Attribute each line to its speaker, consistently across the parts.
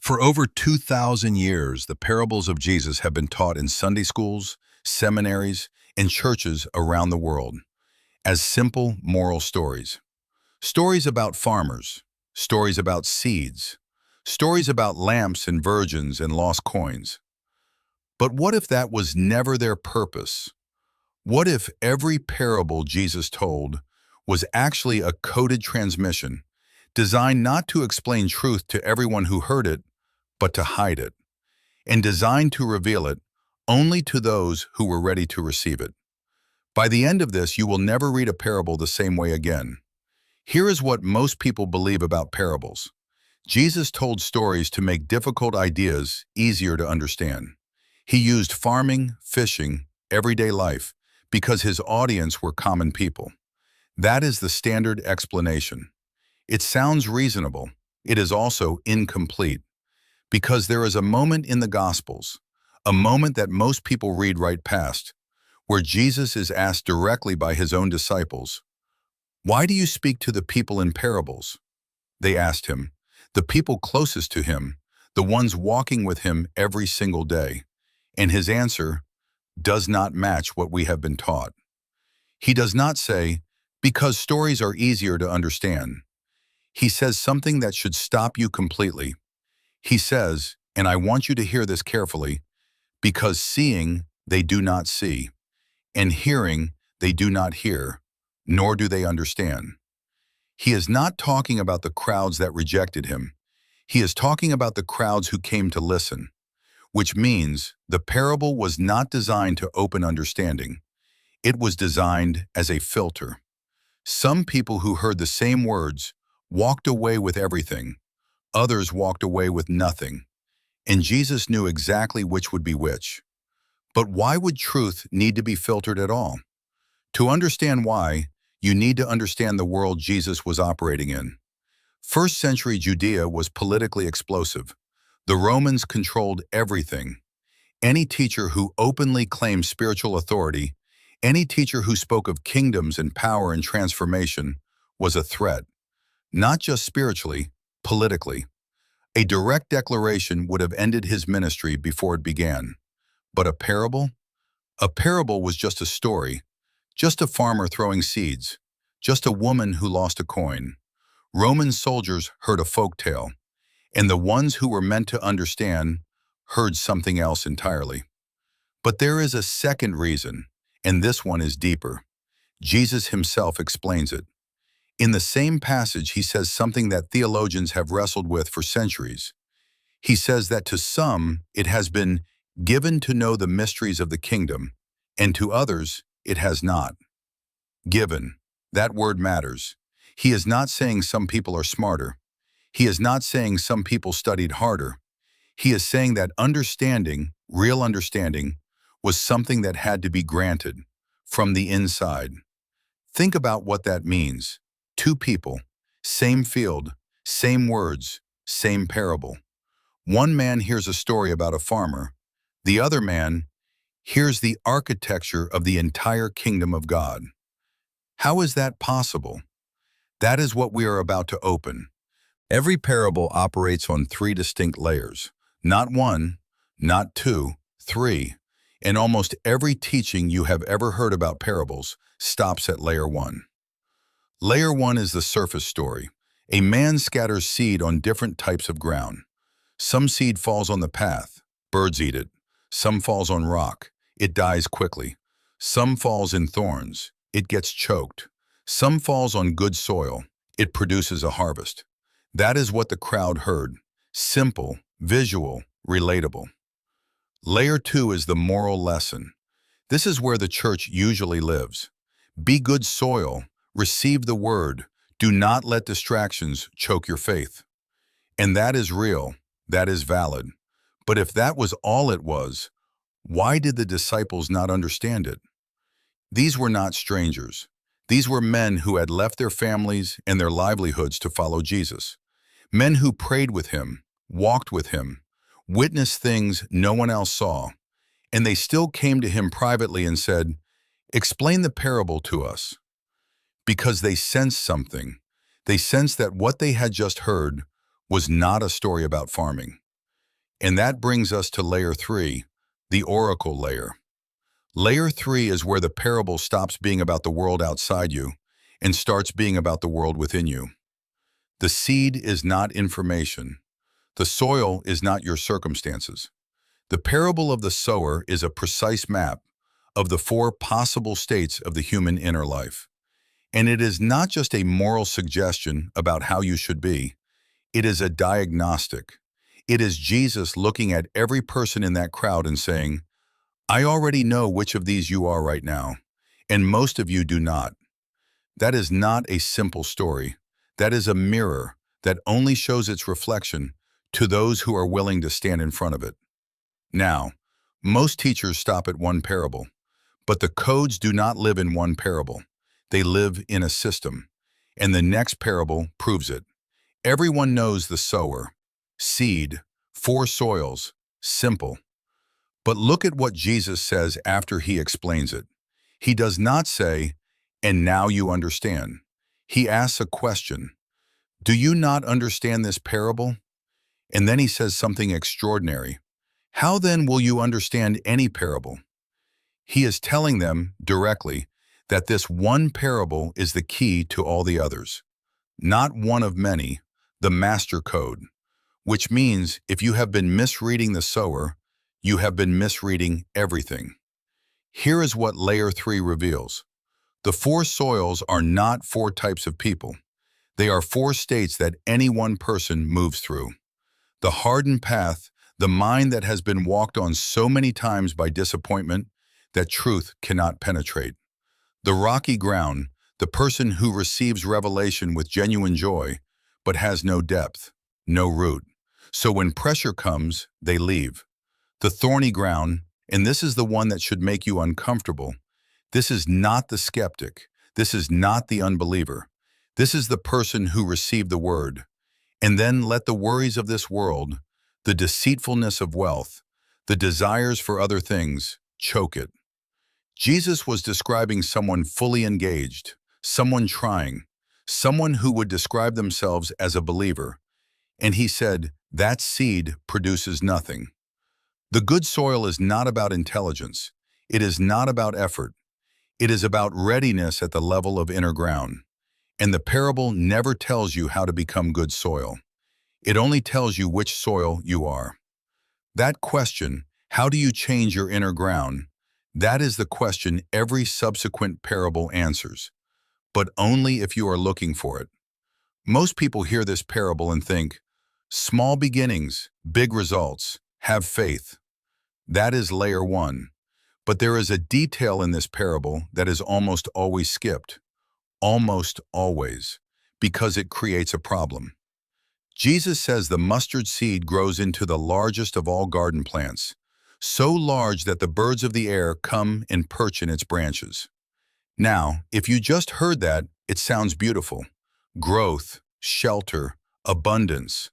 Speaker 1: For over 2,000 years, the parables of Jesus have been taught in Sunday schools, seminaries, and churches around the world as simple moral stories. Stories about farmers, stories about seeds, stories about lamps and virgins and lost coins. But what if that was never their purpose? What if every parable Jesus told was actually a coded transmission, designed not to explain truth to everyone who heard it, but to hide it, and designed to reveal it only to those who were ready to receive it? By the end of this, you will never read a parable the same way again. Here is what most people believe about parables. Jesus told stories to make difficult ideas easier to understand. He used farming, fishing, everyday life, because his audience were common people. That is the standard explanation. It sounds reasonable. It is also incomplete, because there is a moment in the Gospels, a moment that most people read right past, where Jesus is asked directly by his own disciples, "Why do you speak to the people in parables?" They asked him, the people closest to him, the ones walking with him every single day. And his answer does not match what we have been taught. He does not say, "Because stories are easier to understand." He says something that should stop you completely. He says, and I want you to hear this carefully, "Because seeing they do not see, and hearing they do not hear, nor do they understand." He is not talking about the crowds that rejected him. He is talking about the crowds who came to listen, which means the parable was not designed to open understanding. It was designed as a filter. Some people who heard the same words walked away with everything. Others walked away with nothing. And Jesus knew exactly which would be which. But why would truth need to be filtered at all? To understand why, you need to understand the world Jesus was operating in. First century Judea was politically explosive. The Romans controlled everything. Any teacher who openly claimed spiritual authority, any teacher who spoke of kingdoms and power and transformation, was a threat. Not just spiritually, politically. A direct declaration would have ended his ministry before it began. But a parable? A parable was just a story, just a farmer throwing seeds, just a woman who lost a coin. Roman soldiers heard a folk tale, and the ones who were meant to understand heard something else entirely. But there is a second reason, and this one is deeper. Jesus himself explains it. In the same passage, he says something that theologians have wrestled with for centuries. He says that to some, it has been given to know the mysteries of the kingdom, and to others, it has not. Given. That word matters. He is not saying some people are smarter. He is not saying some people studied harder. He is saying that understanding, real understanding, was something that had to be granted from the inside. Think about what that means. Two people, same field, same words, same parable. One man hears a story about a farmer. The other man hears the architecture of the entire kingdom of God. How is that possible? That is what we are about to open. Every parable operates on three distinct layers. Not one, not two, three. And almost every teaching you have ever heard about parables stops at layer one. Layer one is the surface story. A man scatters seed on different types of ground. Some seed falls on the path. Birds eat it. Some falls on rock. It dies quickly. Some falls in thorns. It gets choked. Some falls on good soil. It produces a harvest. That is what the crowd heard. Simple, visual, relatable. Layer two is the moral lesson. This is where the church usually lives. Be good soil. Receive the word. Do not let distractions choke your faith. And that is real. That is valid. But if that was all it was, why did the disciples not understand it? These were not strangers. These were men who had left their families and their livelihoods to follow Jesus. Men who prayed with him, walked with him, witnessed things no one else saw. And they still came to him privately and said, "Explain the parable to us." Because they sensed something. They sensed that what they had just heard was not a story about farming. And that brings us to layer 3, the oracle layer. Layer 3 is where the parable stops being about the world outside you and starts being about the world within you. The seed is not information. The soil is not your circumstances. The parable of the sower is a precise map of the 4 possible states of the human inner life. And it is not just a moral suggestion about how you should be. It is a diagnostic. It is Jesus looking at every person in that crowd and saying, I already know which of these you are right now, and most of you do not. That is not a simple story. That is a mirror that only shows its reflection to those who are willing to stand in front of it. Now, most teachers stop at one parable, but the codes do not live in one parable. They live in a system, and the next parable proves it. Everyone knows the sower, seed, 4 soils, simple. But look at what Jesus says after he explains it. He does not say, and now you understand. He asks a question. Do you not understand this parable? And then he says something extraordinary. How then will you understand any parable? He is telling them directly that this one parable is the key to all the others. Not one of many, the master code, which means if you have been misreading the sower, you have been misreading everything. Here is what layer 3 reveals. The 4 soils are not 4 types of people. They are 4 states that any one person moves through. The hardened path, the mind that has been walked on so many times by disappointment that truth cannot penetrate. The rocky ground, the person who receives revelation with genuine joy, but has no depth, no root. So when pressure comes, they leave. The thorny ground, and this is the one that should make you uncomfortable. This is not the skeptic. This is not the unbeliever. This is the person who received the word. And then let the worries of this world, the deceitfulness of wealth, the desires for other things, choke it. Jesus was describing someone fully engaged, someone trying, someone who would describe themselves as a believer. And he said, that seed produces nothing. The good soil is not about intelligence. It is not about effort. It is about readiness at the level of inner ground. And the parable never tells you how to become good soil. It only tells you which soil you are. That question, how do you change your inner ground? That is the question every subsequent parable answers, but only if you are looking for it. Most people hear this parable and think, small beginnings, big results, have faith. That is layer 1. But there is a detail in this parable that is almost always skipped. Almost always, because it creates a problem. Jesus says the mustard seed grows into the largest of all garden plants, so large that the birds of the air come and perch in its branches. Now, if you just heard that, it sounds beautiful. Growth, shelter, abundance.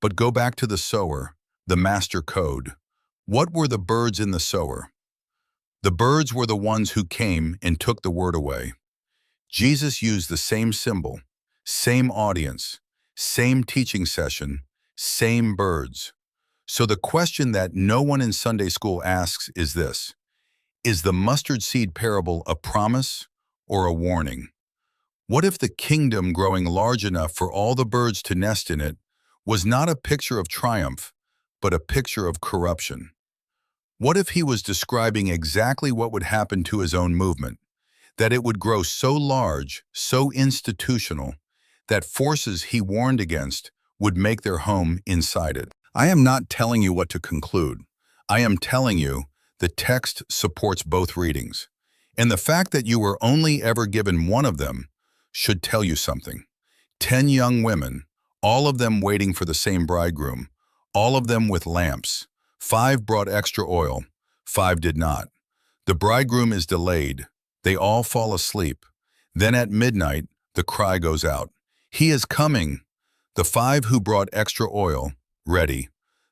Speaker 1: But go back to the sower, the master code. What were the birds in the sower? The birds were the ones who came and took the word away. Jesus used the same symbol, same audience, same teaching session, same birds. So the question that no one in Sunday school asks is this: is the mustard seed parable a promise or a warning? What if the kingdom growing large enough for all the birds to nest in it was not a picture of triumph, but a picture of corruption? What if he was describing exactly what would happen to his own movement? That it would grow so large, so institutional, that forces he warned against would make their home inside it. I am not telling you what to conclude. I am telling you the text supports both readings. And the fact that you were only ever given one of them should tell you something. 10 young women, all of them waiting for the same bridegroom, all of them with lamps. 5 brought extra oil, 5 did not. The bridegroom is delayed. They all fall asleep. Then at midnight, the cry goes out, "He is coming!" The 5 who brought extra oil, ready.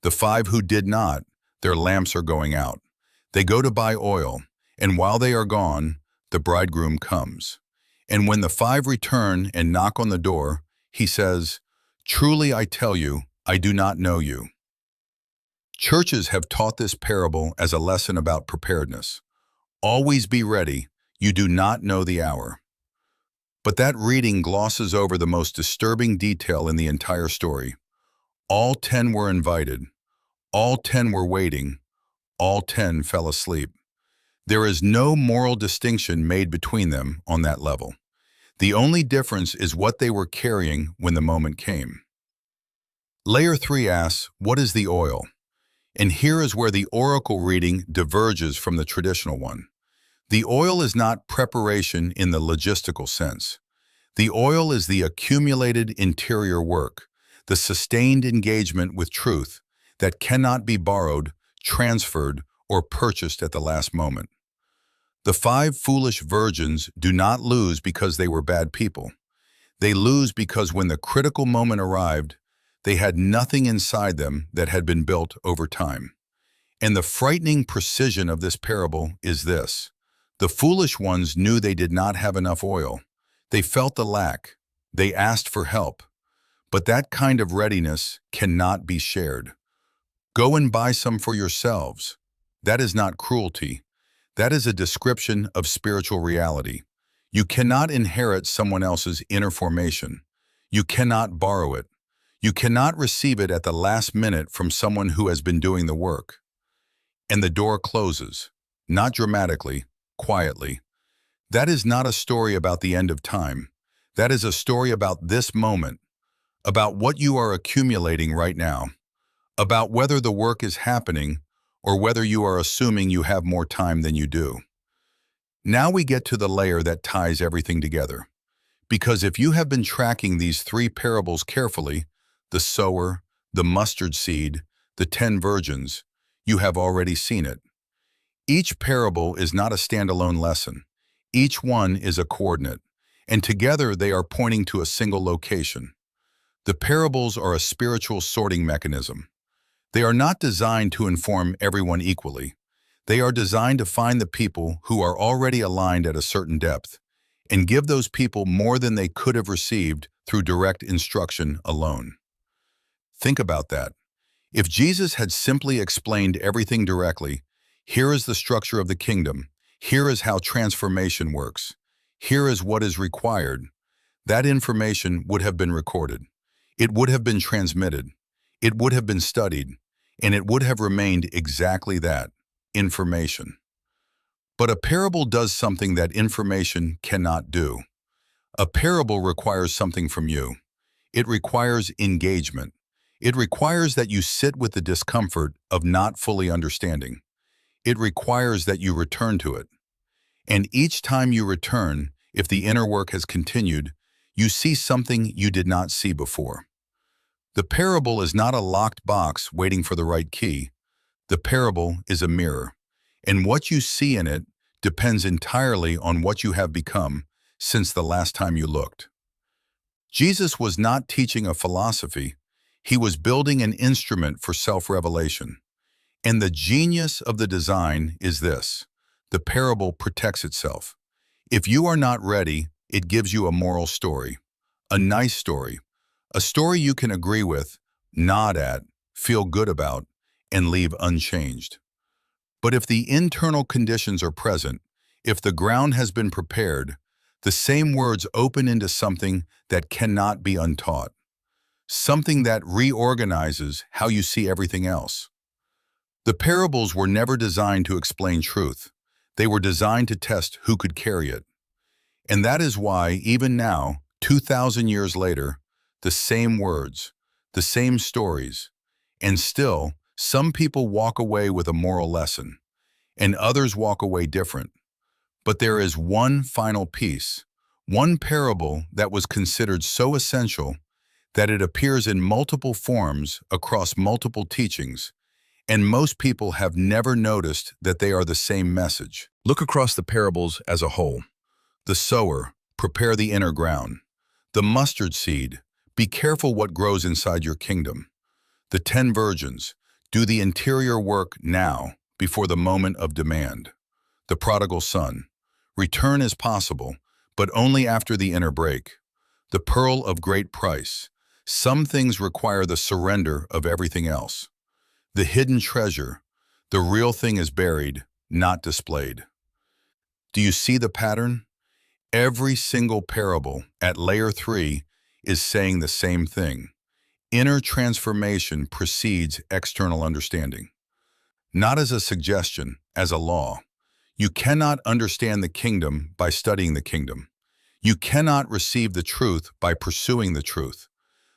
Speaker 1: The 5 who did not, their lamps are going out. They go to buy oil, and while they are gone, the bridegroom comes. And when the 5 return and knock on the door, he says, "Truly I tell you, I do not know you." Churches have taught this parable as a lesson about preparedness. Always be ready, you do not know the hour. But that reading glosses over the most disturbing detail in the entire story. All 10 were invited. All 10 were waiting. All 10 fell asleep. There is no moral distinction made between them on that level. The only difference is what they were carrying when the moment came. Layer 3 asks, what is the oil? And here is where the oracle reading diverges from the traditional one. The oil is not preparation in the logistical sense. The oil is the accumulated interior work, the sustained engagement with truth that cannot be borrowed, transferred, or purchased at the last moment. The 5 foolish virgins do not lose because they were bad people. They lose because when the critical moment arrived, they had nothing inside them that had been built over time. And the frightening precision of this parable is this. The foolish ones knew they did not have enough oil. They felt the lack. They asked for help. But that kind of readiness cannot be shared. Go and buy some for yourselves. That is not cruelty. That is a description of spiritual reality. You cannot inherit someone else's inner formation. You cannot borrow it. You cannot receive it at the last minute from someone who has been doing the work. And the door closes, not dramatically, quietly. That is not a story about the end of time. That is a story about this moment, about what you are accumulating right now, about whether the work is happening or whether you are assuming you have more time than you do. Now we get to the layer that ties everything together. Because if you have been tracking these 3 parables carefully, the sower, the mustard seed, the 10 virgins, you have already seen it. Each parable is not a standalone lesson. Each one is a coordinate, and together they are pointing to a single location. The parables are a spiritual sorting mechanism. They are not designed to inform everyone equally. They are designed to find the people who are already aligned at a certain depth and give those people more than they could have received through direct instruction alone. Think about that. If Jesus had simply explained everything directly, here is the structure of the kingdom, here is how transformation works, here is what is required, that information would have been recorded. It would have been transmitted. It would have been studied, and it would have remained exactly that, information. But a parable does something that information cannot do. A parable requires something from you. It requires engagement. It requires that you sit with the discomfort of not fully understanding. It requires that you return to it. And each time you return, if the inner work has continued, you see something you did not see before. The parable is not a locked box waiting for the right key. The parable is a mirror, and what you see in it depends entirely on what you have become since the last time you looked. Jesus was not teaching a philosophy. He was building an instrument for self-revelation. And the genius of the design is this. The parable protects itself. If you are not ready, it gives you a moral story, a nice story, a story you can agree with, nod at, feel good about, and leave unchanged. But if the internal conditions are present, if the ground has been prepared, the same words open into something that cannot be untaught, something that reorganizes how you see everything else. The parables were never designed to explain truth. They were designed to test who could carry it. And that is why, even now, 2,000 years later, the same words, the same stories, and still, some people walk away with a moral lesson, and others walk away different. But there is one final piece, one parable that was considered so essential that it appears in multiple forms across multiple teachings, and most people have never noticed that they are the same message. Look across the parables as a whole. The sower, prepare the inner ground. The mustard seed, be careful what grows inside your kingdom. The 10 virgins, do the interior work now, before the moment of demand. The prodigal son, return is possible, but only after the inner break. The pearl of great price, some things require the surrender of everything else. The hidden treasure. The real thing is buried, not displayed. Do you see the pattern? Every single parable at layer 3 is saying the same thing. Inner transformation precedes external understanding. Not as a suggestion, as a law. You cannot understand the kingdom by studying the kingdom. You cannot receive the truth by pursuing the truth.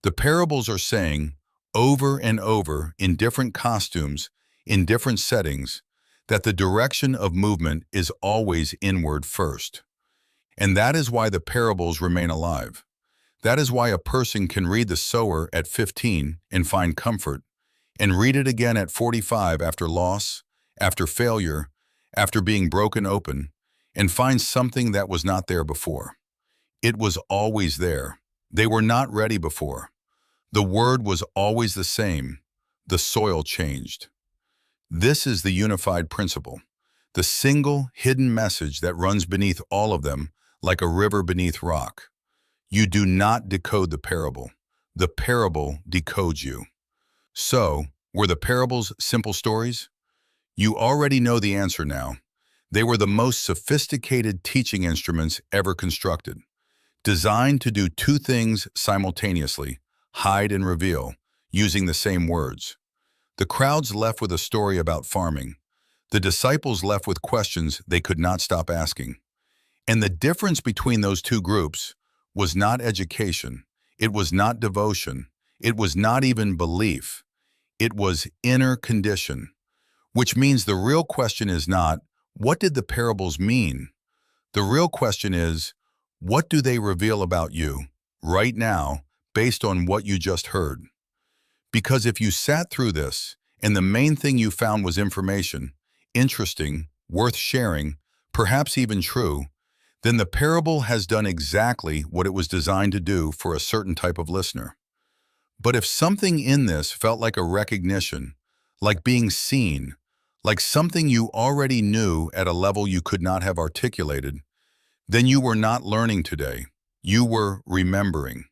Speaker 1: The parables are saying, over and over, in different costumes, in different settings, that the direction of movement is always inward first. And that is why the parables remain alive. That is why a person can read the Sower at 15 and find comfort, and read it again at 45 after loss, after failure, after being broken open, and find something that was not there before. It was always there. They were not ready before. The word was always the same. The soil changed. This is the unified principle, the single hidden message that runs beneath all of them like a river beneath rock. You do not decode the parable. The parable decodes you. So, were the parables simple stories? You already know the answer now. They were the most sophisticated teaching instruments ever constructed, designed to do two things simultaneously: hide and reveal, using the same words. The crowds left with a story about farming. The disciples left with questions they could not stop asking. And the difference between those two groups was not education, it was not devotion, it was not even belief. It was inner condition, which means the real question is not, what did the parables mean? The real question is, what do they reveal about you, right now, based on what you just heard? Because if you sat through this, and the main thing you found was information, interesting, worth sharing, perhaps even true, then the parable has done exactly what it was designed to do for a certain type of listener. But if something in this felt like a recognition, like being seen, like something you already knew at a level you could not have articulated, then you were not learning today. You were remembering.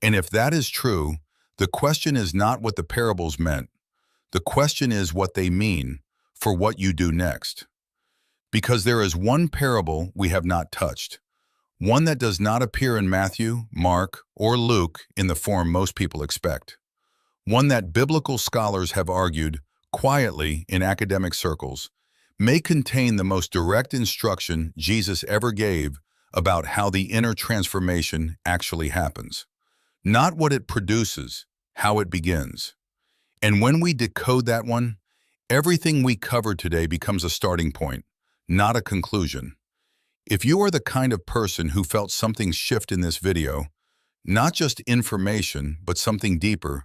Speaker 1: And if that is true, the question is not what the parables meant. The question is what they mean for what you do next. Because there is one parable we have not touched, one that does not appear in Matthew, Mark, or Luke in the form most people expect. One that biblical scholars have argued, quietly in academic circles, may contain the most direct instruction Jesus ever gave about how the inner transformation actually happens. Not what it produces, how it begins. And when we decode that one, everything we covered today becomes a starting point, not a conclusion. If you are the kind of person who felt something shift in this video, not just information, but something deeper,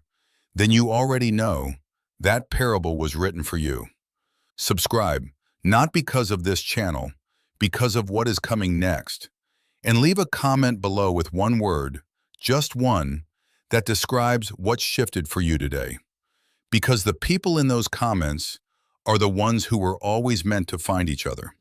Speaker 1: then you already know that parable was written for you. Subscribe, not because of this channel, because of what is coming next. And leave a comment below with one word, just one, that describes what shifted for you today. Because the people in those comments are the ones who were always meant to find each other.